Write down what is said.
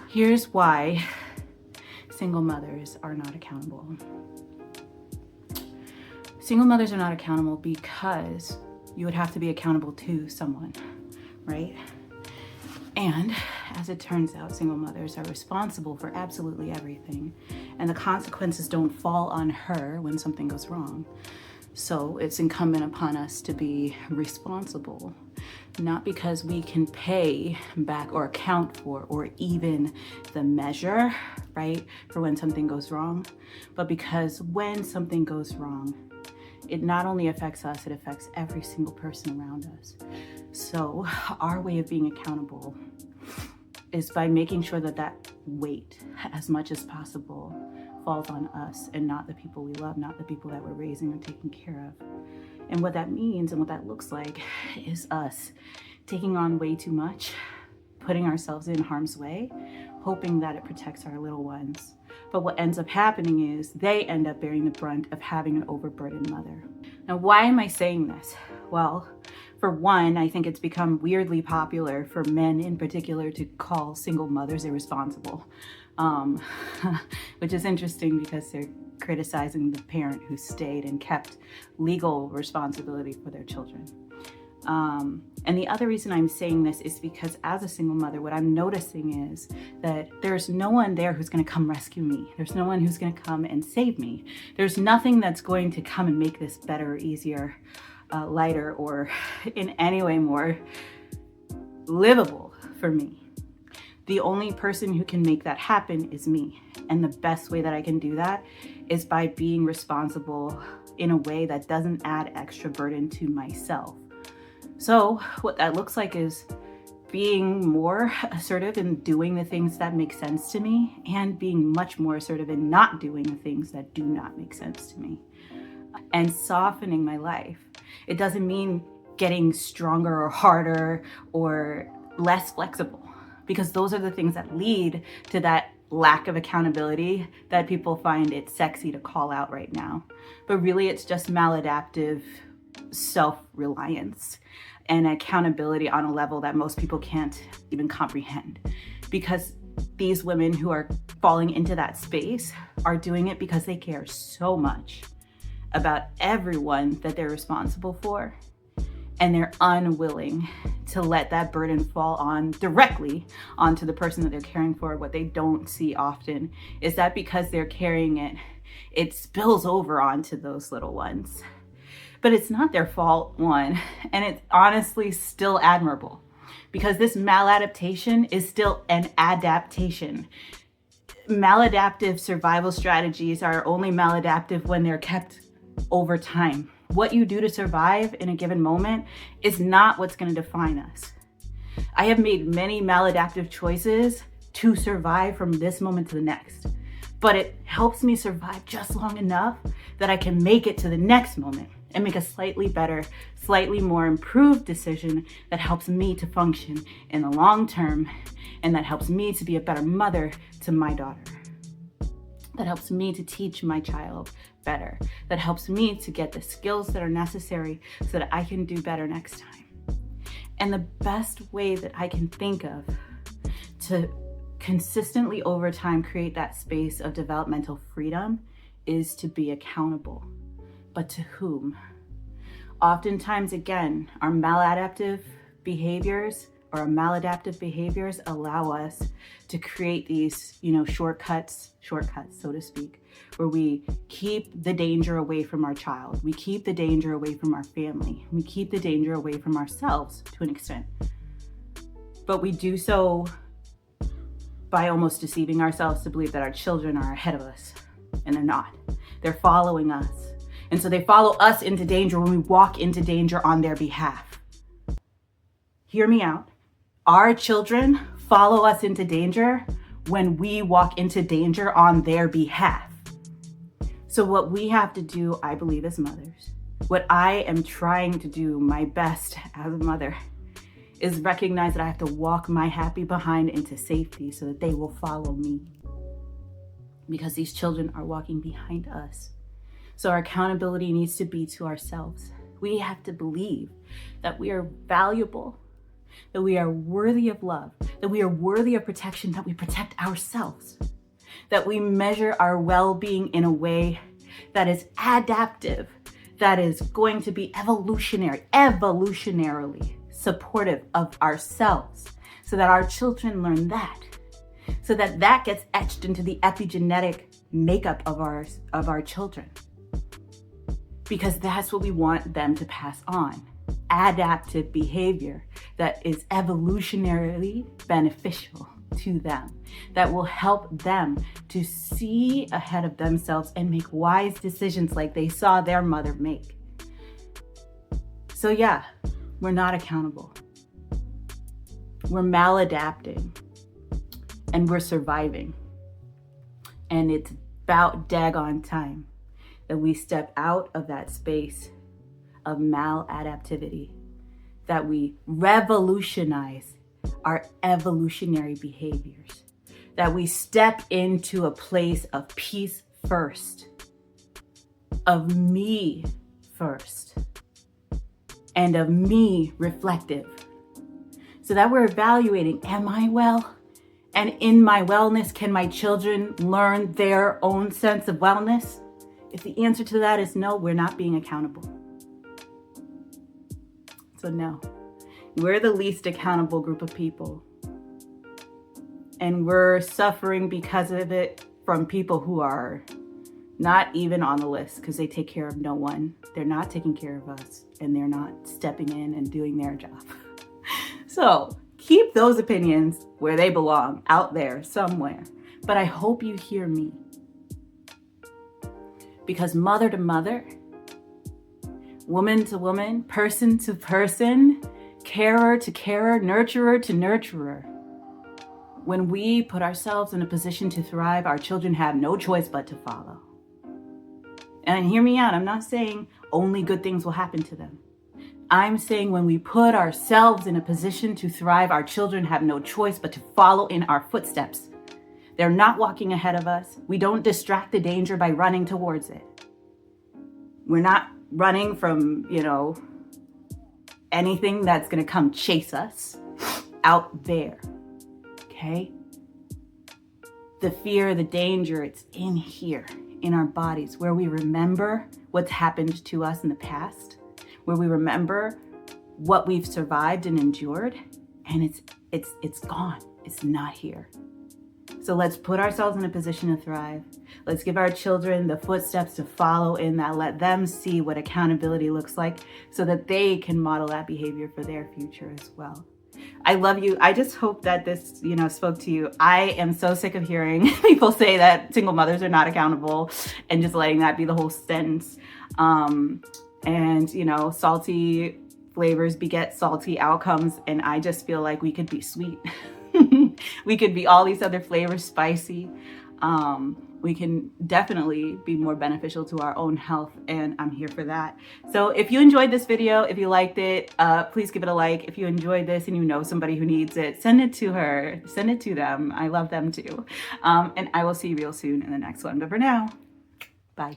Here's why single mothers are not accountable. Single mothers are not accountable because you would have to be accountable to someone, right? And as it turns out, single mothers are responsible for absolutely everything, and the consequences don't fall on her when something goes wrong. So it's incumbent upon us to be responsible, not because we can pay back or account for or even the measure, right, for when something goes wrong, but because when something goes wrong, it not only affects us, it affects every single person around us. So our way of being accountable is by making sure that that weight, as much as possible, falls on us and not the people we love, not the people that we're raising or taking care of. And what that means and what that looks like is us taking on way too much, putting ourselves in harm's way, hoping that it protects our little ones. But what ends up happening is they end up bearing the brunt of having an overburdened mother. Now, why am I saying this? Well, for one, I think it's become weirdly popular for men in particular to call single mothers irresponsible, which is interesting because they're criticizing the parent who stayed and kept legal responsibility for their children. And the other reason I'm saying this is because as a single mother, what I'm noticing is that there's no one there who's going to come rescue me. There's no one who's going to come and save me. There's nothing that's going to come and make this better, easier, lighter, or in any way more livable for me. The only person who can make that happen is me. And the best way that I can do that is by being responsible in a way that doesn't add extra burden to myself. So what that looks like is being more assertive in doing the things that make sense to me and being much more assertive in not doing the things that do not make sense to me, and softening my life. It doesn't mean getting stronger or harder or less flexible, because those are the things that lead to that lack of accountability that people find it sexy to call out right now. But really it's just maladaptive self-reliance and accountability on a level that most people can't even comprehend, because these women who are falling into that space are doing it because they care so much about everyone that they're responsible for, and they're unwilling to let that burden fall on directly onto the person that they're caring for. What they don't see often is that because they're carrying it, it spills over onto those little ones. But it's not their fault, one, and it's honestly still admirable, because this maladaptation is still an adaptation. Maladaptive survival strategies are only maladaptive when they're kept over time. What you do to survive in a given moment is not what's going to define us. I have made many maladaptive choices to survive from this moment to the next, but it helps me survive just long enough that I can make it to the next moment and make a slightly better, slightly more improved decision that helps me to function in the long term, and that helps me to be a better mother to my daughter. That helps me to teach my child better. That helps me to get the skills that are necessary so that I can do better next time. And the best way that I can think of to consistently over time create that space of developmental freedom is to be accountable. But to whom? Oftentimes, again, our maladaptive behaviors allow us to create these, shortcuts, so to speak, where we keep the danger away from our child. We keep the danger away from our family. We keep the danger away from ourselves to an extent. But we do so by almost deceiving ourselves to believe that our children are ahead of us, and they're not. They're following us. And so they follow us into danger when we walk into danger on their behalf. Hear me out. Our children follow us into danger when we walk into danger on their behalf. So what we have to do, I believe, as mothers, what I am trying to do my best as a mother, is recognize that I have to walk my happy behind into safety so that they will follow me. Because these children are walking behind us. So our accountability needs to be to ourselves. We have to believe that we are valuable, that we are worthy of love, that we are worthy of protection, that we protect ourselves, that we measure our well-being in a way that is adaptive, that is going to be evolutionarily supportive of ourselves, so that our children learn that, so that that gets etched into the epigenetic makeup of our children, because that's what we want them to pass on. Adaptive behavior that is evolutionarily beneficial to them, that will help them to see ahead of themselves and make wise decisions like they saw their mother make. So yeah, we're not accountable. We're maladapting and we're surviving. And it's about daggone time that we step out of that space of maladaptivity, that we revolutionize our evolutionary behaviors, that we step into a place of peace first, of me first, and of me reflective, so that we're evaluating, am I well? And in my wellness, can my children learn their own sense of wellness? If the answer to that is no, we're not being accountable. So no, we're the least accountable group of people. And we're suffering because of it from people who are not even on the list, because they take care of no one. They're not taking care of us, and they're not stepping in and doing their job. So keep those opinions where they belong, out there somewhere. But I hope you hear me. Because mother to mother, woman to woman, person to person, carer to carer, nurturer to nurturer, when we put ourselves in a position to thrive, our children have no choice but to follow. And hear me out, I'm not saying only good things will happen to them. I'm saying when we put ourselves in a position to thrive, our children have no choice but to follow in our footsteps. They're not walking ahead of us. We don't distract the danger by running towards it. We're not running from, anything that's going to come chase us out there. Okay? The fear, the danger, it's in here, in our bodies, where we remember what's happened to us in the past, where we remember what we've survived and endured, and it's gone. It's not here. So let's put ourselves in a position to thrive. Let's give our children the footsteps to follow in that. Let them see what accountability looks like so that they can model that behavior for their future as well. I love you. I just hope that this, spoke to you. I am so sick of hearing people say that single mothers are not accountable and just letting that be the whole sentence. Salty flavors beget salty outcomes. And I just feel like we could be sweet. We could be all these other flavors, spicy. We can definitely be more beneficial to our own health, and I'm here for that. So if you enjoyed this video, if you liked it, please give it a like. If you enjoyed this and you know somebody who needs it, send it to her, send it to them. I love them too. And I will see you real soon in the next one. But for now, bye.